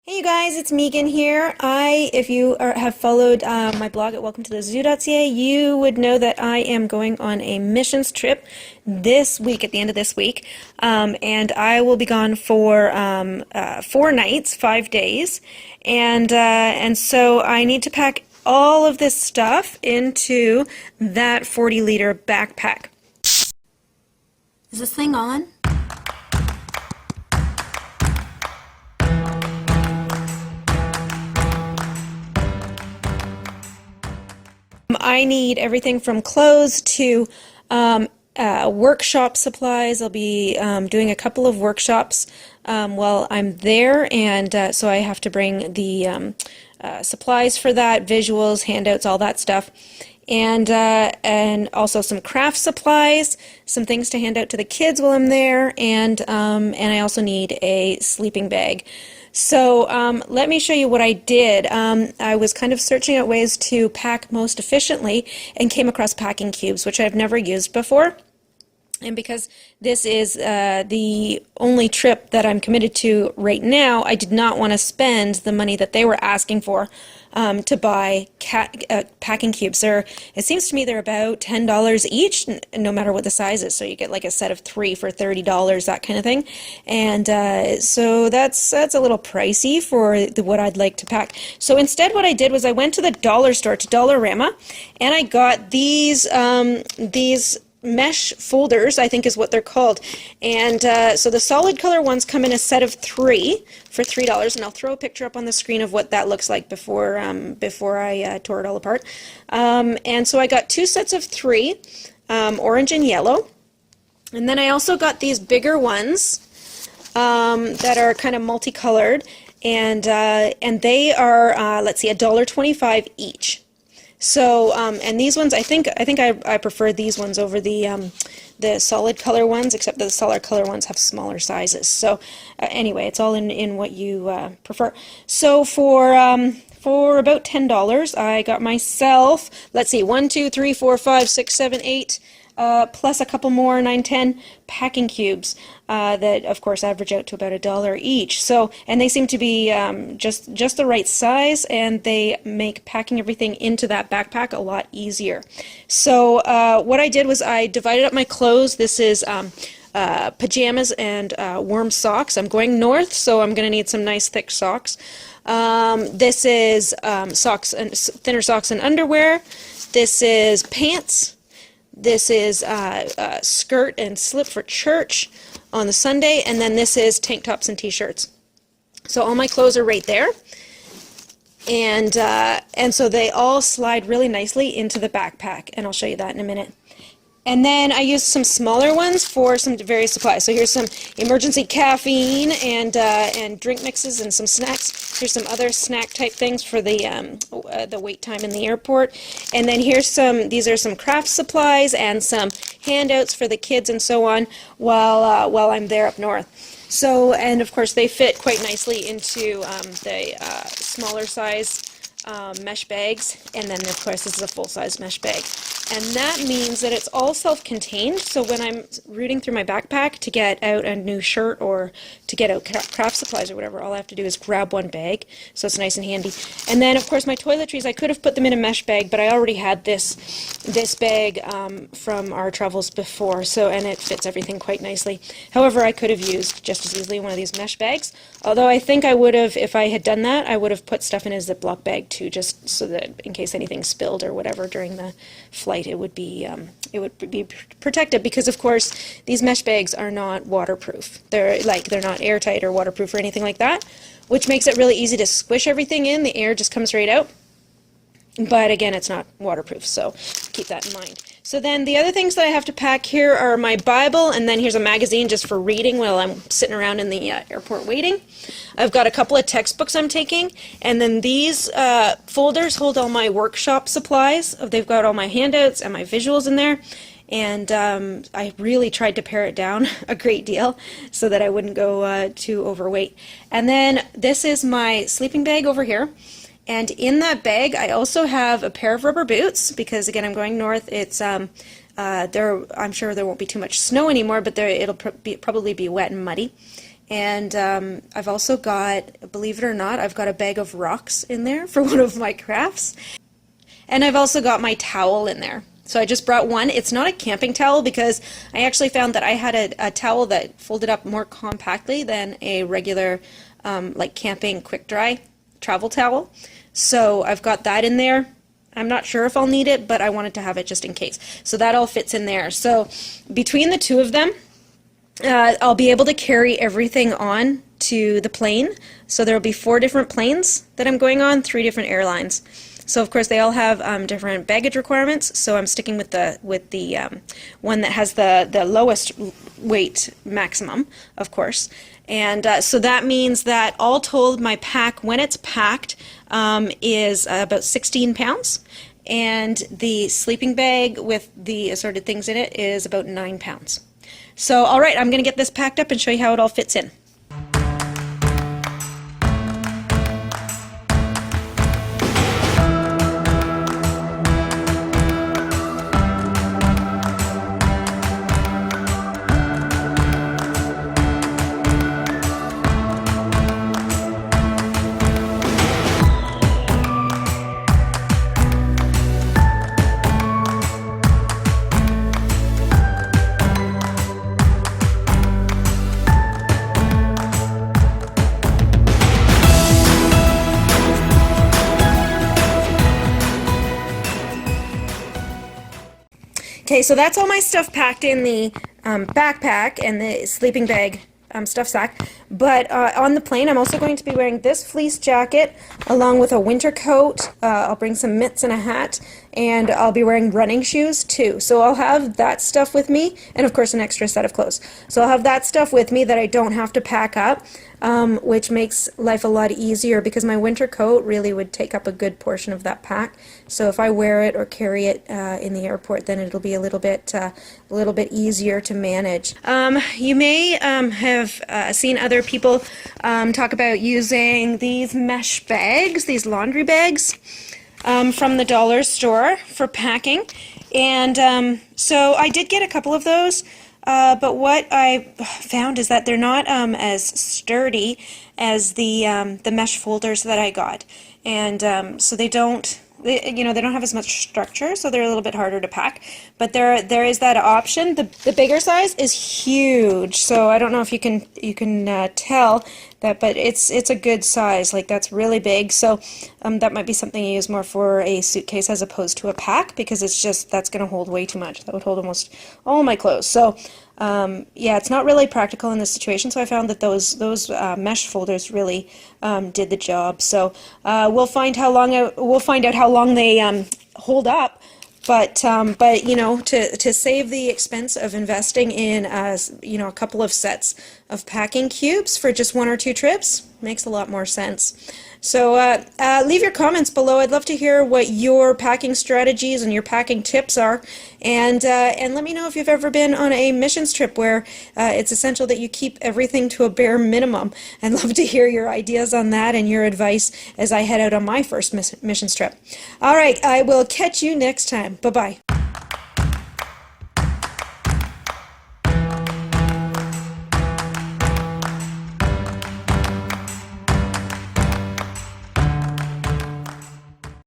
Hey you guys, it's Megan here. If you have followed my blog at welcome to the zoo.ca, you would know that I am going on a missions trip this week, at the end of this week, and I will be gone for 4 nights, 5 days, and so I need to pack all of this stuff into that 40-liter backpack. Is this thing on? I need everything from clothes to workshop supplies. I'll be doing a couple of workshops while I'm there, and so I have to bring the supplies for that, visuals, handouts, all that stuff. And also some craft supplies, some things to hand out to the kids while I'm there, and I also need a sleeping bag. So let me show you what I did. I was kind of searching out ways to pack most efficiently and came across packing cubes, which I've never used before. And because this is the only trip that I'm committed to right now, I did not want to spend the money that they were asking for to buy packing cubes. It seems to me they're about $10 each, no matter what the size is. So you get like a set of 3 for $30, that kind of thing. And so that's a little pricey for what I'd like to pack. So instead what I did was I went to the dollar store, to Dollarama, and I got these mesh folders, I think is what they're called. And so the solid color ones come in a set of 3 for $3, and I'll throw a picture up on the screen of what that looks like before I tore it all apart. And so I got 2 sets of 3, orange and yellow. And then I also got these bigger ones that are kind of multicolored, and they are let's see, $1.25 each. So, and these ones, I think I prefer these ones over the solid color ones, except that the solid color ones have smaller sizes. So, anyway, it's all in what you prefer. So for about $10, I got myself, let's see, 1, 2, 3, 4, 5, 6, 7, 8, plus a couple more, 9, 10 packing cubes that, of course, average out to about $1 each. So, and they seem to be just the right size, and they make packing everything into that backpack a lot easier. So, what I did was I divided up my clothes. This is pajamas and warm socks. I'm going north, so I'm going to need some nice thick socks. This is socks and thinner socks and underwear. This is pants. This is skirt and slip for church on the Sunday, and then this is tank tops and t-shirts. So all my clothes are right there, and so they all slide really nicely into the backpack, and I'll show you that in a minute. And then I used some smaller ones for some various supplies. So here's some emergency caffeine and drink mixes and some snacks. Here's some other snack type things for the wait time in the airport. And then these are some craft supplies and some handouts for the kids and so on while I'm there up north. So, and of course they fit quite nicely into the smaller size mesh bags, and then of course this is a full-size mesh bag. And that means that it's all self-contained, so when I'm rooting through my backpack to get out a new shirt or to get out craft supplies or whatever, all I have to do is grab one bag, so it's nice and handy. And then of course my toiletries, I could have put them in a mesh bag, but I already had this bag from our travels before, so, and it fits everything quite nicely. However, I could have used just as easily one of these mesh bags, although I think I would have, if I had done that, I would have put stuff in a Ziploc bag too, just so that in case anything spilled or whatever during the flight, it would be protected, because of course these mesh bags are not waterproof. They're not airtight or waterproof or anything like that, which makes it really easy to squish everything in. The air just comes right out. But again, it's not waterproof, so keep that in mind. So then the other things that I have to pack here are my Bible, and then here's a magazine just for reading while I'm sitting around in the airport waiting. I've got a couple of textbooks I'm taking, and then these folders hold all my workshop supplies. They've got all my handouts and my visuals in there, and I really tried to pare it down a great deal so that I wouldn't go too overweight. And then this is my sleeping bag over here. And in that bag, I also have a pair of rubber boots, because again, I'm going north. It's I'm sure there won't be too much snow anymore, but it'll probably be wet and muddy. And I've also got, believe it or not, I've got a bag of rocks in there for one of my crafts. And I've also got my towel in there. So I just brought one. It's not a camping towel because I actually found that I had a towel that folded up more compactly than a regular like camping quick dry travel towel. So I've got that in there. I'm not sure if I'll need it, but I wanted to have it just in case. So that all fits in there. So between the two of them, I'll be able to carry everything on to the plane. So there will be 4 different planes that I'm going on, 3 different airlines. So of course they all have different baggage requirements. So I'm sticking with the one that has the lowest weight maximum, of course. And so that means that all told, my pack, when it's packed, is about 16 pounds. And the sleeping bag with the assorted things in it is about 9 pounds. So, all right, I'm going to get this packed up and show you how it all fits in. Okay, so that's all my stuff packed in the backpack and the sleeping bag stuff sack. But on the plane, I'm also going to be wearing this fleece jacket along with a winter coat. I'll bring some mitts and a hat, and I'll be wearing running shoes too. So I'll have that stuff with me, and of course an extra set of clothes. So I'll have that stuff with me that I don't have to pack up, which makes life a lot easier because my winter coat really would take up a good portion of that pack. So if I wear it or carry it in the airport, then it'll be a little bit easier to manage. You may have seen other people talk about using these mesh bags, these laundry bags from the dollar store for packing. And so I did get a couple of those, but what I found is that they're not as sturdy as the mesh folders that I got. And so they don't have as much structure, so they're a little bit harder to pack. But there is that option. The bigger size is huge, so I don't know if you can tell that, but it's a good size. Like, that's really big. So that might be something you use more for a suitcase as opposed to a pack, because that's going to hold way too much. That would hold almost all my clothes. So yeah, it's not really practical in this situation. So I found that those mesh folders really did the job. So we'll find out how long they hold up. But to save the expense of investing in a couple of sets of packing cubes for just 1 or 2 trips makes a lot more sense. So leave your comments below. I'd love to hear what your packing strategies and your packing tips are, and let me know if you've ever been on a missions trip where it's essential that you keep everything to a bare minimum. I'd love to hear your ideas on that and your advice as I head out on my first missions trip. All right, I will catch you next time. Bye-bye.